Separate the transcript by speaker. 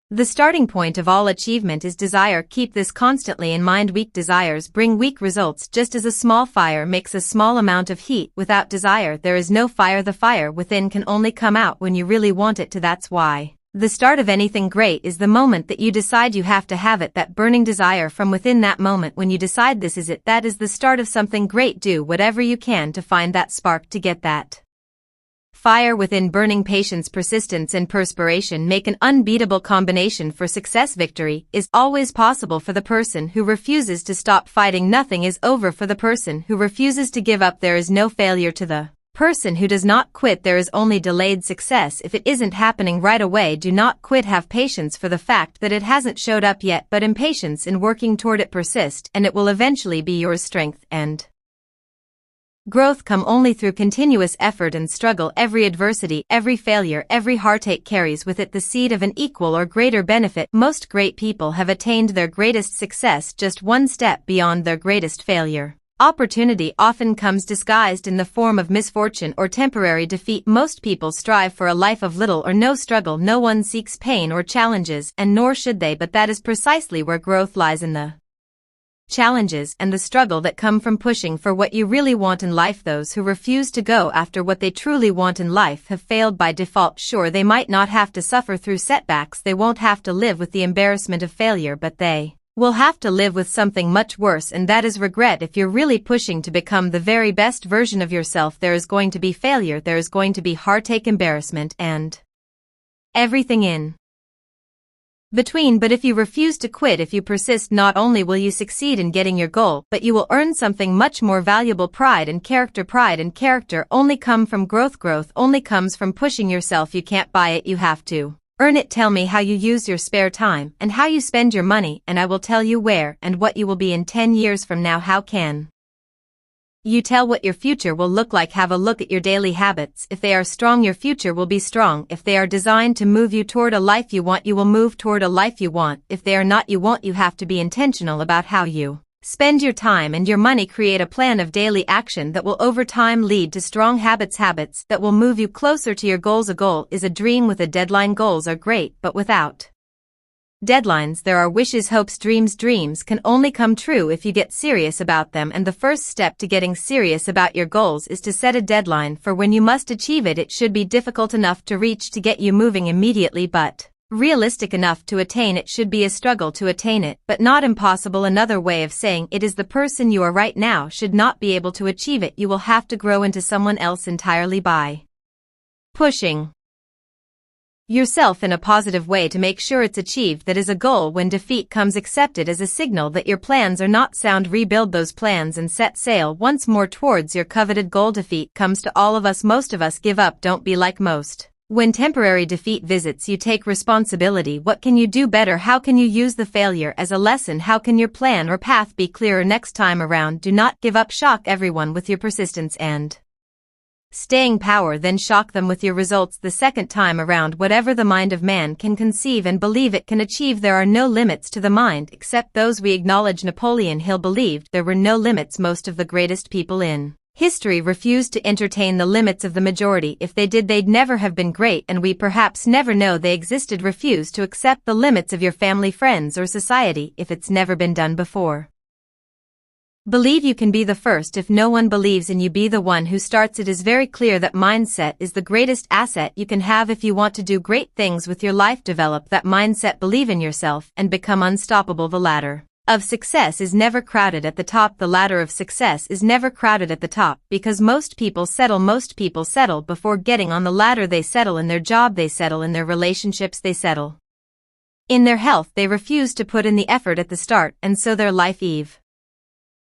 Speaker 1: The starting point of all achievement is desire. Keep this constantly in mind. Weak desires bring weak results. Just as a small fire makes a small amount of heat, without desire there is no fire. The fire within can only come out when you really want it to. That's why the start of anything great is the moment that you decide you have to have it. That burning desire from within, that moment when you decide this is it, that is the start of something great. Do whatever you can to find that spark, to get that fire within burning. Patience, persistence, and perspiration make an unbeatable combination for success. Victory is always possible for the person who refuses to stop fighting. Nothing is over for the person who refuses to give up. There is no failure to the person who does not quit. There is only delayed success if it isn't happening right away. Do not quit. Have patience for the fact that it hasn't showed up yet, but impatience in working toward it. Persist, and it will eventually be yours. Strength and growth come only through continuous effort and struggle. Every adversity, every failure, every heartache carries with it the seed of an equal or greater benefit. Most great people have attained their greatest success just one step beyond their greatest failure. Opportunity often comes disguised in the form of misfortune or temporary defeat. Most people strive for a life of little or no struggle. No one seeks pain or challenges, and nor should they, but that is precisely where growth lies, in the challenges and the struggle that come from pushing for what you really want in life. Those who refuse to go after what they truly want in life have failed by default. Sure, they might not have to suffer through setbacks, they won't have to live with the embarrassment of failure, but they will have to live with something much worse, and that is regret. If you're really pushing to become the very best version of yourself, there is going to be failure, there is going to be heartache, embarrassment, and everything in between. But if you refuse to quit, if you persist, not only will you succeed in getting your goal, but you will earn something much more valuable: pride and character. Pride and character only come from growth. Growth only comes from pushing yourself. You can't buy it, you have to earn it. Tell me how you use your spare time and how you spend your money, and I will tell you where and what you will be in 10 years from now. How can you tell what your future will look like? Have a look at your daily habits. If they are strong, your future will be strong. If they are designed to move you toward a life you want, you will move toward a life you want. If they are not, you won't. You have to be intentional about how you spend your time and your money. Create a plan of daily action that will over time lead to strong habits. Habits that will move you closer to your goals. A goal is a dream with a deadline. Goals are great, but without deadlines there are wishes, hopes, dreams. Dreams can only come true if you get serious about them, and the first step to getting serious about your goals is to set a deadline for when you must achieve it. It should be difficult enough to reach to get you moving immediately, but realistic enough to attain. It should be a struggle to attain it, but not impossible. Another way of saying it is the person you are right now should not be able to achieve it. You will have to grow into someone else entirely by pushing yourself in a positive way to make sure it's achieved. That is a goal. When defeat comes, accept it as a signal that your plans are not sound. Rebuild those plans and set sail once more towards your coveted goal. Defeat comes to all of us. Most of us give up. Don't be like most. When temporary defeat visits, you take responsibility. What can you do better? How can you use the failure as a lesson? How can your plan or path be clearer next time around? Do not give up. Shock everyone with your persistence and staying power, then shock them with your results the second time around. Whatever the mind of man can conceive and believe it can achieve. There are no limits to the mind except those we acknowledge. Napoleon Hill believed there were no limits. Most of the greatest people in history refused to entertain the limits of the majority. If they did, they'd never have been great, and we perhaps never know they existed. Refuse to accept the limits of your family, friends, or society if it's never been done before. Believe you can be the first. If no one believes in you, be the one who starts. It is very clear that mindset is the greatest asset you can have if you want to do great things with your life. Develop that mindset, believe in yourself, and become unstoppable. The ladder of success is never crowded at the top. The ladder of success is never crowded at the top because most people settle. Most people settle before getting on the ladder. They settle in their job, they settle in their relationships, they settle in their health. They refuse to put in the effort at the start, and so their life